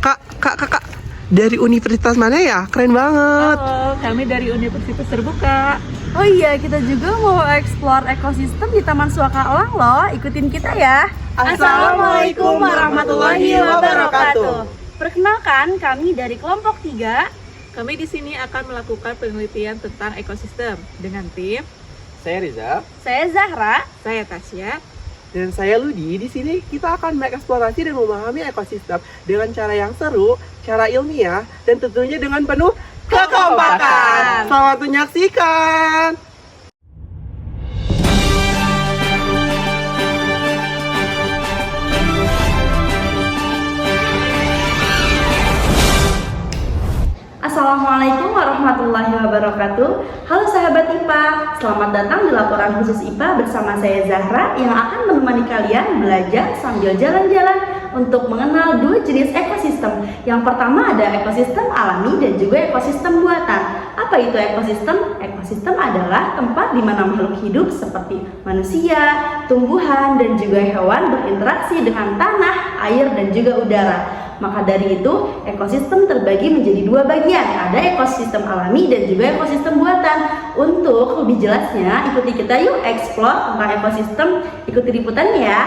Kak, dari universitas mana ya? Keren banget. Halo, kami dari Universitas Terbuka. Oh iya, kita juga mau explore ekosistem di Taman Suaka Elang loh. Ikutin kita ya. Assalamualaikum warahmatullahi wabarakatuh. Perkenalkan, kami dari kelompok 3. Kami di sini akan melakukan penelitian tentang ekosistem dengan tim. Saya Riza Saya Zahra. Saya Tasya. dan saya Ludi. Di sini kita akan mengeksplorasi dan memahami ekosistem dengan cara yang seru, cara ilmiah, dan tentunya dengan penuh kekompakan. Selamat menyaksikan. Assalamualaikum warahmatullahi wabarakatuh. Halo sahabat IPA, selamat datang di laporan khusus IPA bersama saya Zahra yang akan menemani kalian belajar sambil jalan-jalan untuk mengenal dua jenis ekosistem. Yang pertama ada ekosistem alami dan juga ekosistem buatan. Apa itu ekosistem? Ekosistem adalah tempat di mana makhluk hidup seperti manusia, tumbuhan, dan juga hewan berinteraksi dengan tanah, air, dan juga udara. Maka dari itu, ekosistem terbagi menjadi dua bagian. Ada ekosistem alami dan juga ekosistem buatan. Untuk lebih jelasnya, ikuti kita yuk explore tentang ekosistem. Ikuti liputannya ya.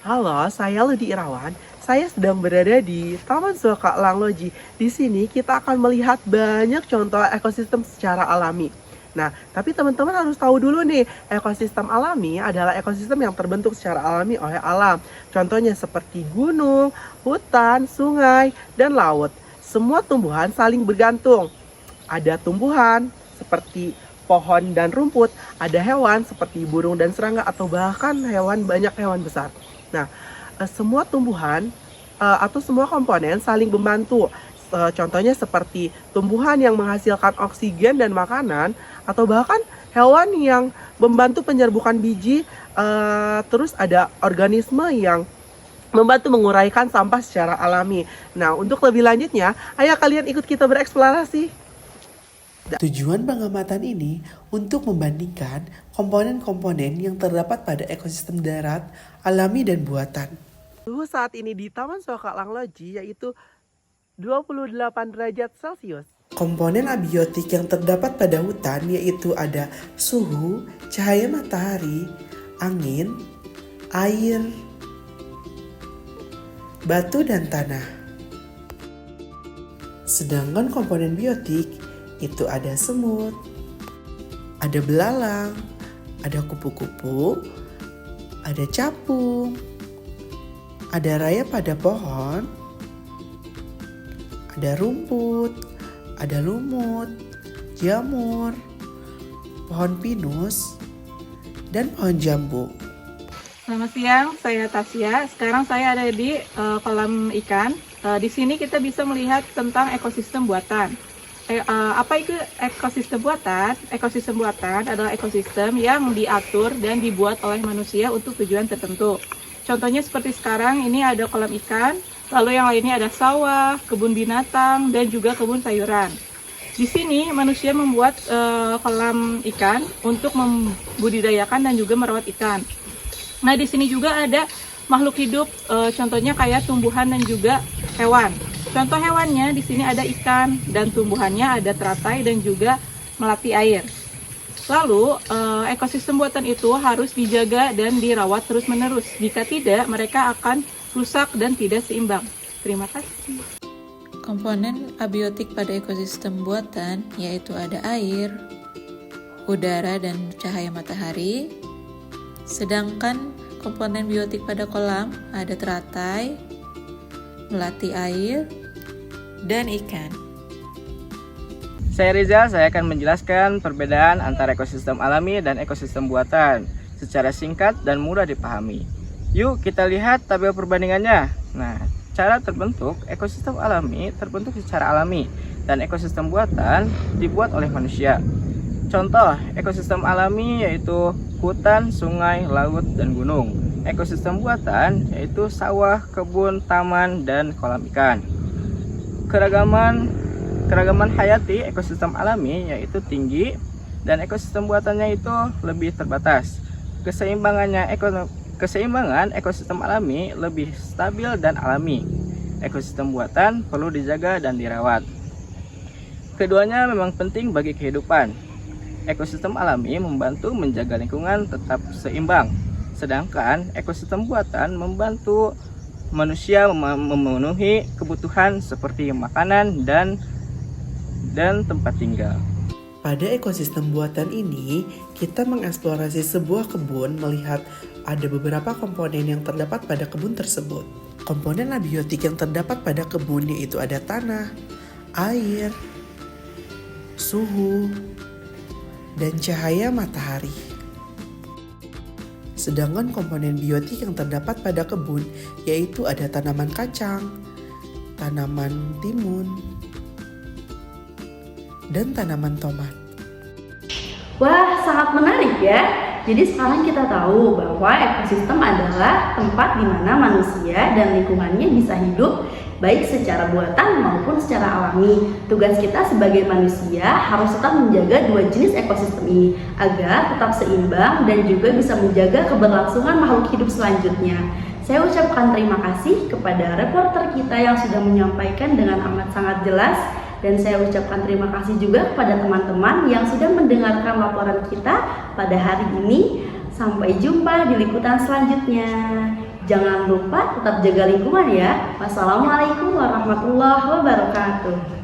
Halo, saya Ludi Irawan. Saya sedang berada di Taman Suaka Elang Loji. Di sini kita akan melihat banyak contoh ekosistem secara alami. Nah, tapi teman-teman harus tahu dulu nih, ekosistem alami adalah ekosistem yang terbentuk secara alami oleh alam. Contohnya seperti gunung, hutan, sungai, dan laut. Semua tumbuhan saling bergantung. Ada tumbuhan seperti pohon dan rumput, ada hewan seperti burung dan serangga, atau bahkan banyak hewan besar. Nah, semua tumbuhan atau semua komponen saling membantu. Contohnya seperti tumbuhan yang menghasilkan oksigen dan makanan, atau bahkan hewan yang membantu penyerbukan biji. Terus ada organisme yang membantu menguraikan sampah secara alami. Nah, untuk lebih lanjutnya, ayo kalian ikut kita bereksplorasi. Tujuan pengamatan ini untuk membandingkan komponen-komponen yang terdapat pada ekosistem darat, alami, dan buatan. Suhu saat ini di Taman Suaka Elang Loji yaitu 28 derajat Celcius. Komponen abiotik yang terdapat pada hutan yaitu ada suhu, cahaya matahari, angin, air, batu, dan tanah. Sedangkan komponen biotik itu ada semut, ada belalang, ada kupu-kupu, ada capung, ada rayap pada pohon, ada rumput, ada lumut, jamur, pohon pinus, dan pohon jambu. Selamat siang, saya Tasya. Sekarang saya ada di kolam ikan. Di sini kita bisa melihat tentang ekosistem buatan. Apa itu ekosistem buatan? Ekosistem buatan adalah ekosistem yang diatur dan dibuat oleh manusia untuk tujuan tertentu. Contohnya seperti sekarang ini ada kolam ikan, lalu yang lainnya ada sawah, kebun binatang, dan juga kebun sayuran. Di sini manusia membuat kolam ikan untuk membudidayakan dan juga merawat ikan. Nah, di sini juga ada makhluk hidup, contohnya kayak tumbuhan dan juga hewan. Contoh hewannya di sini ada ikan, dan tumbuhannya ada teratai dan juga melati air. Lalu, ekosistem buatan itu harus dijaga dan dirawat terus-menerus. Jika tidak, mereka akan rusak dan tidak seimbang. Terima kasih. Komponen abiotik pada ekosistem buatan yaitu ada air, udara, dan cahaya matahari. Sedangkan komponen biotik pada kolam ada teratai, melati air, dan ikan. Saya Rizal, saya akan menjelaskan perbedaan antara ekosistem alami dan ekosistem buatan secara singkat dan mudah dipahami. Yuk kita lihat tabel perbandingannya. Nah, cara terbentuk ekosistem alami terbentuk secara alami dan ekosistem buatan dibuat oleh manusia. Contoh ekosistem alami yaitu hutan, sungai, laut, dan gunung. Ekosistem buatan yaitu sawah, kebun, taman, dan kolam ikan. Keragaman hayati ekosistem alami yaitu tinggi dan ekosistem buatannya itu lebih terbatas. Keseimbangan ekosistem alami lebih stabil dan alami. Ekosistem buatan perlu dijaga dan dirawat. Keduanya memang penting bagi kehidupan. Ekosistem alami membantu menjaga lingkungan tetap seimbang, sedangkan ekosistem buatan membantu manusia memenuhi kebutuhan seperti makanan dan tempat tinggal. Pada ekosistem buatan ini, kita mengeksplorasi sebuah kebun melihat ada beberapa komponen yang terdapat pada kebun tersebut. Komponen abiotik yang terdapat pada kebun yaitu ada tanah, air, suhu, dan cahaya matahari. Sedangkan komponen biotik yang terdapat pada kebun yaitu ada tanaman kacang, tanaman timun, dan tanaman tomat. Wah, sangat menarik ya. Jadi sekarang kita tahu bahwa ekosistem adalah tempat di mana manusia dan lingkungannya bisa hidup baik secara buatan maupun secara alami. Tugas kita sebagai manusia harus tetap menjaga dua jenis ekosistem ini agar tetap seimbang dan juga bisa menjaga keberlangsungan makhluk hidup selanjutnya. Saya ucapkan terima kasih kepada reporter kita yang sudah menyampaikan dengan amat sangat jelas. Dan saya ucapkan terima kasih juga kepada teman-teman yang sudah mendengarkan laporan kita pada hari ini. Sampai jumpa di liputan selanjutnya. Jangan lupa tetap jaga lingkungan ya. Wassalamualaikum warahmatullahi wabarakatuh.